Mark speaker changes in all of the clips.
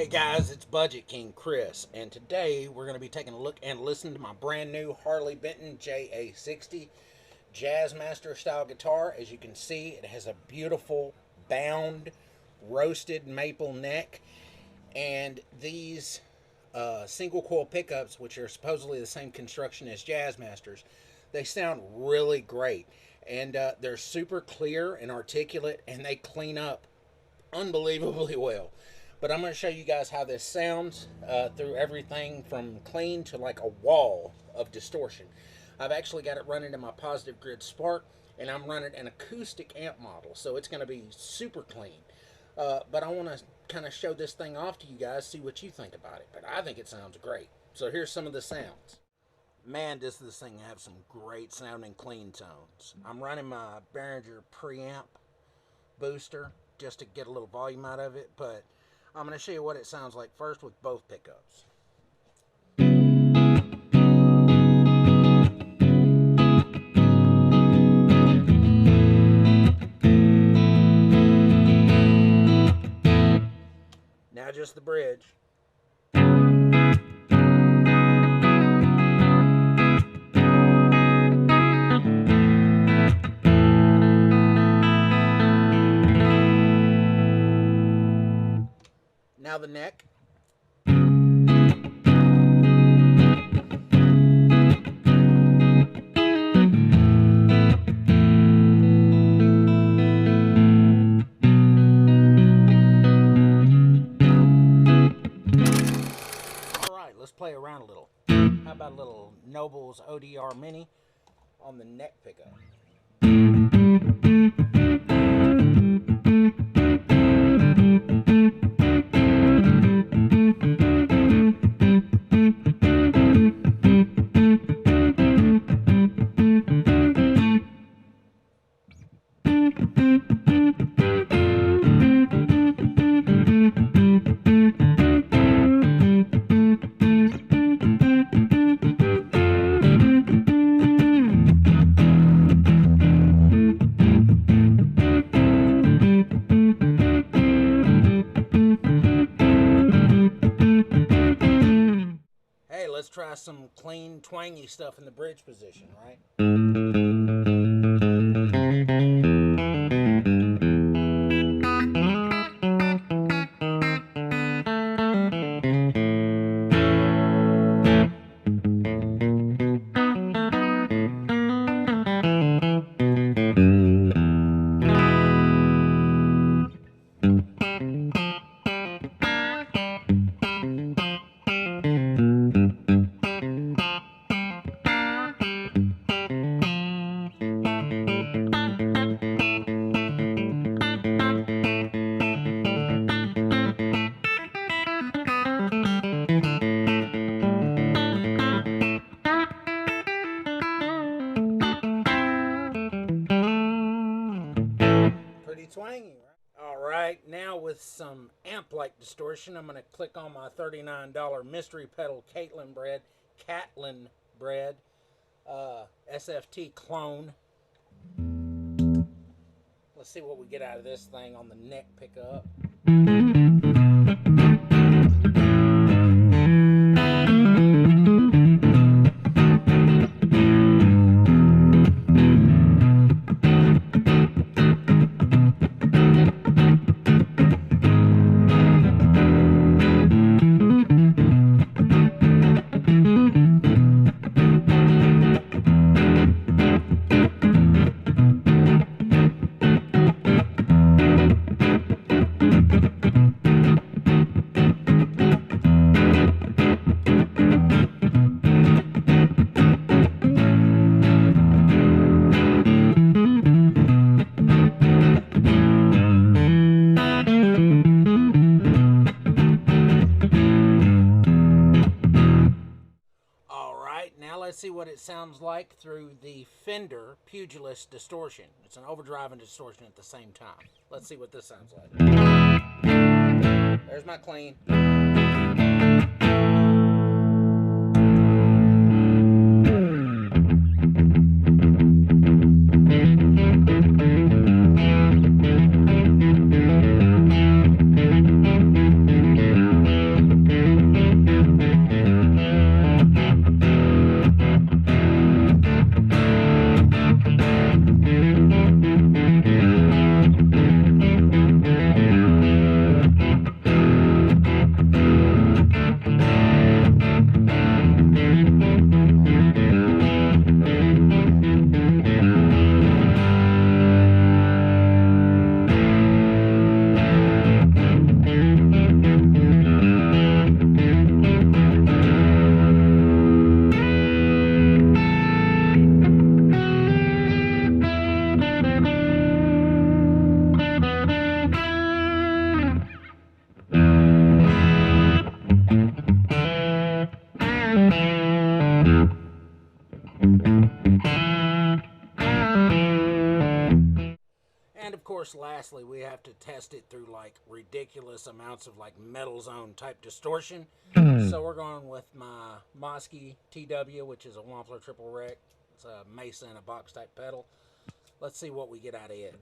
Speaker 1: Hey guys, it's Budget King Chris, and today we're going to be taking a look and listening to my brand new Harley Benton JA-60 JazzMaster style guitar. As you can see, it has a beautiful bound roasted maple neck, and these single coil pickups, which are supposedly the same construction as JazzMasters, they sound really great, and they're super clear and articulate, and they clean up unbelievably well. But I'm going to show you guys how this sounds through everything from clean to like a wall of distortion. I've actually got it running in my Positive Grid Spark, and I'm running an acoustic amp model, so it's going to be super clean. But I want to kind of show this thing off to you guys, see what you think about it. But I think it sounds great. So here's some of the sounds. Man, does this thing have some great sounding clean tones. I'm running my Behringer preamp booster just to get a little volume out of it, but I'm going to show you what it sounds like first with both pickups. Now just the bridge. Now the neck. Alright, let's play around a little. How about a little Nobels ODR Mini on the neck pickup? Let's try some clean, twangy stuff in the bridge position, right? Twangy, right? Alright, now with some amp-like distortion, I'm going to click on my $39 mystery pedal Caitlinbread SFT clone. Let's see what we get out of this thing on the neck pickup. Let's see what it sounds like through the Fender Pugilist distortion. It's an overdrive and distortion at the same time. Let's see what this sounds like. There's my clean. And of course, lastly, we have to test it through like ridiculous amounts of like metal zone type distortion. So we're going with my Mosky TW, which is a Wampler Triple Wreck. It's a Mesa-In-A-Box type pedal. Let's see what we get out of it.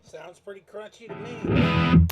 Speaker 1: Sounds pretty crunchy to me.